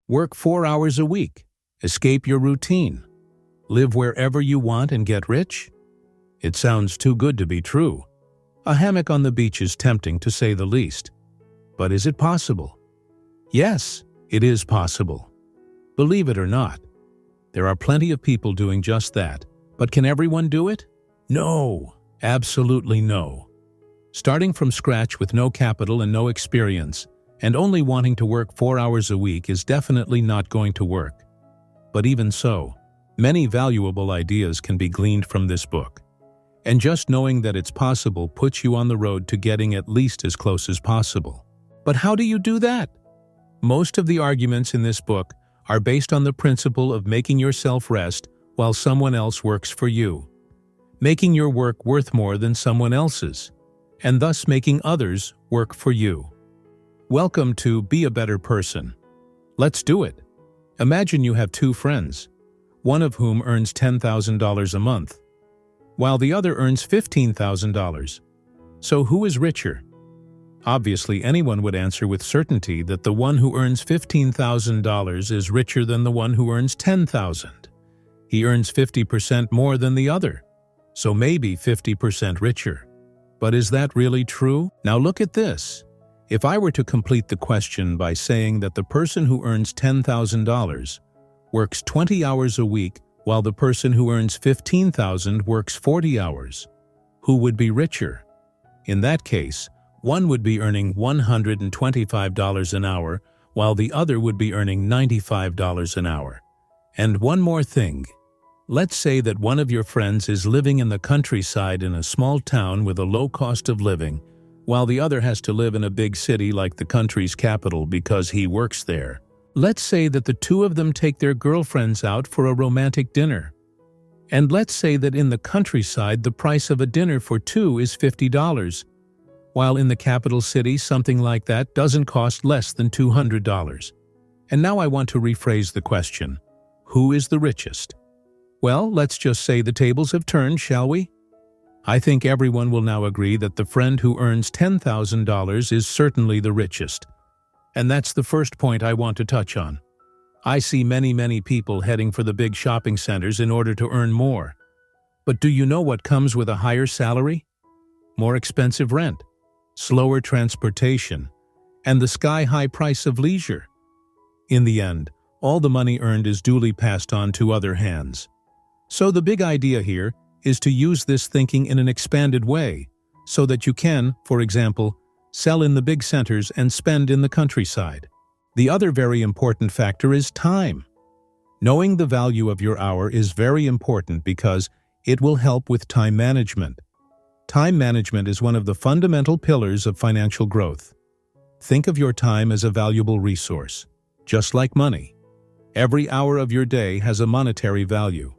Work 4 hours a week. Escape your routine. Live wherever you want and get rich? It sounds too good to be true. A hammock on the beach is tempting, to say the least. But is it possible? Yes, it is possible. Believe it or not, there are plenty of people doing just that. But can everyone do it? No, absolutely no. Starting from scratch with no capital and no experience, and only wanting to work 4 hours a week is definitely not going to work. But even so, many valuable ideas can be gleaned from this book. And just knowing that it's possible puts you on the road to getting at least as close as possible. But how do you do that? Most of the arguments in this book are based on the principle of making yourself rest while someone else works for you, making your work worth more than someone else's, and thus making others work for you. Welcome to Be a Better Person. Let's do it. Imagine you have two friends, one of whom earns $10,000 a month, while the other earns $15,000. So who is richer? Obviously, anyone would answer with certainty that the one who earns $15,000 is richer than the one who earns $10,000. He earns 50% more than the other, so maybe 50% richer. But is that really true? Now look at this. If I were to complete the question by saying that the person who earns $10,000 works 20 hours a week while the person who earns $15,000 works 40 hours, who would be richer? In that case, one would be earning $125 an hour while the other would be earning $95 an hour. And one more thing. Let's say that one of your friends is living in the countryside in a small town with a low cost of living, while the other has to live in a big city like the country's capital because he works there. Let's say that the two of them take their girlfriends out for a romantic dinner. And let's say that in the countryside the price of a dinner for two is $50, while in the capital city something like that doesn't cost less than $200. And now I want to rephrase the question. Who is the richest? Well, let's just say the tables have turned, shall we? I think everyone will now agree that the friend who earns $10,000 is certainly the richest. And that's the first point I want to touch on. I see many people heading for the big shopping centers in order to earn more. But do you know what comes with a higher salary? More expensive rent, slower transportation, and the sky-high price of leisure. In the end, all the money earned is duly passed on to other hands. So the big idea here is to use this thinking in an expanded way, so that you can, for example, sell in the big centers and spend in the countryside. The other very important factor is time. Knowing the value of your hour is very important because it will help with time management. Time management is one of the fundamental pillars of financial growth. Think of your time as a valuable resource, just like money. Every hour of your day has a monetary value,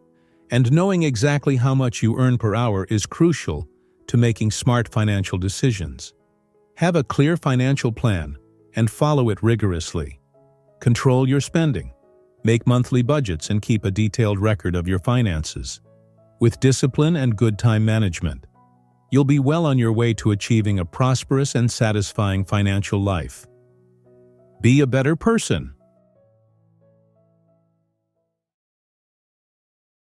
and knowing exactly how much you earn per hour is crucial to making smart financial decisions. Have a clear financial plan and follow it rigorously. Control your spending. Make monthly budgets and keep a detailed record of your finances. With discipline and good time management, you'll be well on your way to achieving a prosperous and satisfying financial life. Be a better person.